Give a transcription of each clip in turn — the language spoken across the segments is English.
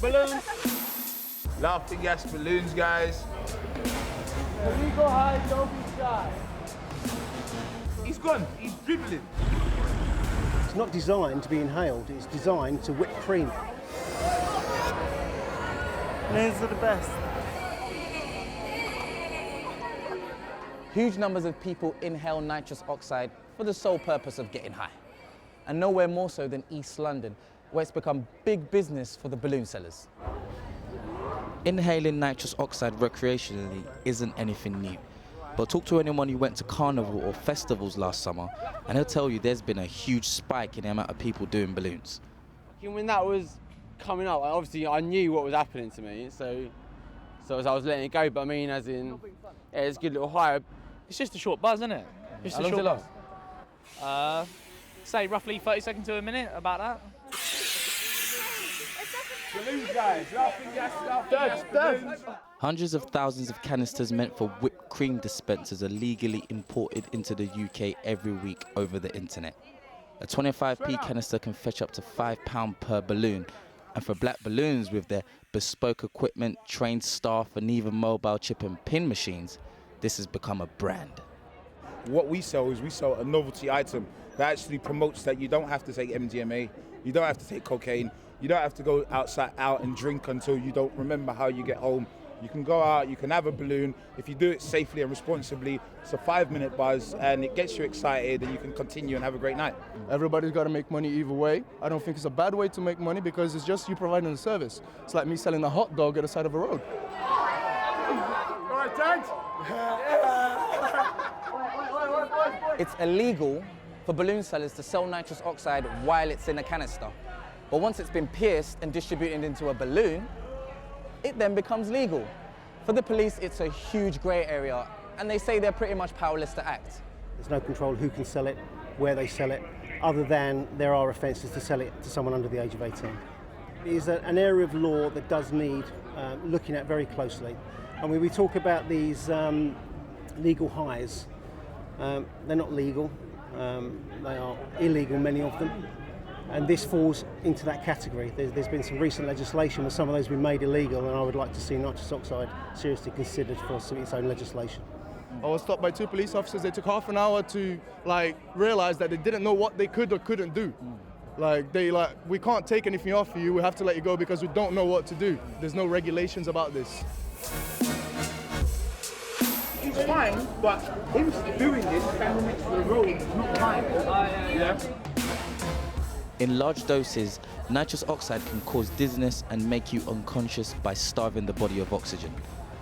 Balloons. Laughing gas balloons, guys. Illegal high, don't be shy. He's gone. He's dribbling. It's not designed to be inhaled, it's designed to whip cream. Balloons are the best. Huge numbers of people inhale nitrous oxide for the sole purpose of getting high. And nowhere more so than East London, where it's become big business for the balloon sellers. Inhaling nitrous oxide recreationally isn't anything new. But talk to anyone who went to carnival or festivals last summer, and he'll tell you there's been a huge spike in the amount of people doing balloons. When that was coming up, obviously I knew what was happening to me, so as I was letting it go, but I mean, as in, yeah, it's a good little high. It's just a short buzz, isn't it? Just a short buzz. Say roughly 30 seconds to a minute, about that. Balloons, guys. Laughing gas, balloons. Hundreds of thousands of canisters meant for whipped cream dispensers are legally imported into the UK every week over the internet. A 25p canister can fetch up to £5 per balloon, and for black balloons with their bespoke equipment, trained staff and even mobile chip and pin machines, this has become a brand. What we sell is we sell a novelty item that actually promotes that you don't have to take MDMA, you don't have to take cocaine, you don't have to go out and drink until you don't remember how you get home. You can go out, you can have a balloon. If you do it safely and responsibly, it's a 5-minute buzz and it gets you excited and you can continue and have a great night. Everybody's got to make money either way. I don't think it's a bad way to make money because it's just you providing a service. It's like me selling a hot dog at the side of a road. All right, thanks. It's illegal for balloon sellers to sell nitrous oxide while it's in a canister. But once it's been pierced and distributed into a balloon, it then becomes legal. For the police, it's a huge grey area, and they say they're pretty much powerless to act. There's no control who can sell it, where they sell it, other than there are offences to sell it to someone under the age of 18. It is an area of law that does need looking at very closely. And when we talk about these legal highs, they're not legal, they are illegal, many of them. And this falls into that category. There's been some recent legislation where some of those have been made illegal, and I would like to see nitrous oxide seriously considered for its own legislation. I was stopped by 2 police officers. They took half an hour to realise that they didn't know what they could or couldn't do. We can't take anything off you, we have to let you go because we don't know what to do. There's no regulations about this. It's fine, but him doing this standing next to the road is not fine. Yeah. In large doses, nitrous oxide can cause dizziness and make you unconscious by starving the body of oxygen.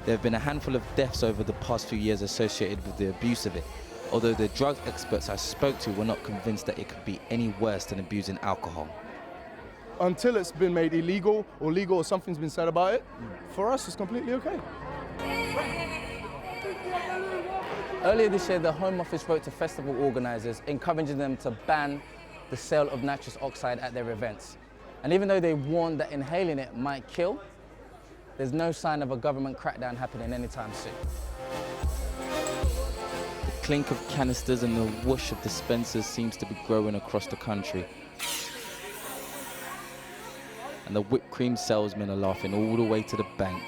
There have been a handful of deaths over the past few years associated with the abuse of it, although the drug experts I spoke to were not convinced that it could be any worse than abusing alcohol. Until it's been made illegal or legal or something's been said about it, for us it's completely okay. Earlier this year, the Home Office wrote to festival organisers encouraging them to ban the sale of nitrous oxide at their events. And even though they warned that inhaling it might kill, there's no sign of a government crackdown happening anytime soon. The clink of canisters and the whoosh of dispensers seems to be growing across the country. And the whipped cream salesmen are laughing all the way to the bank.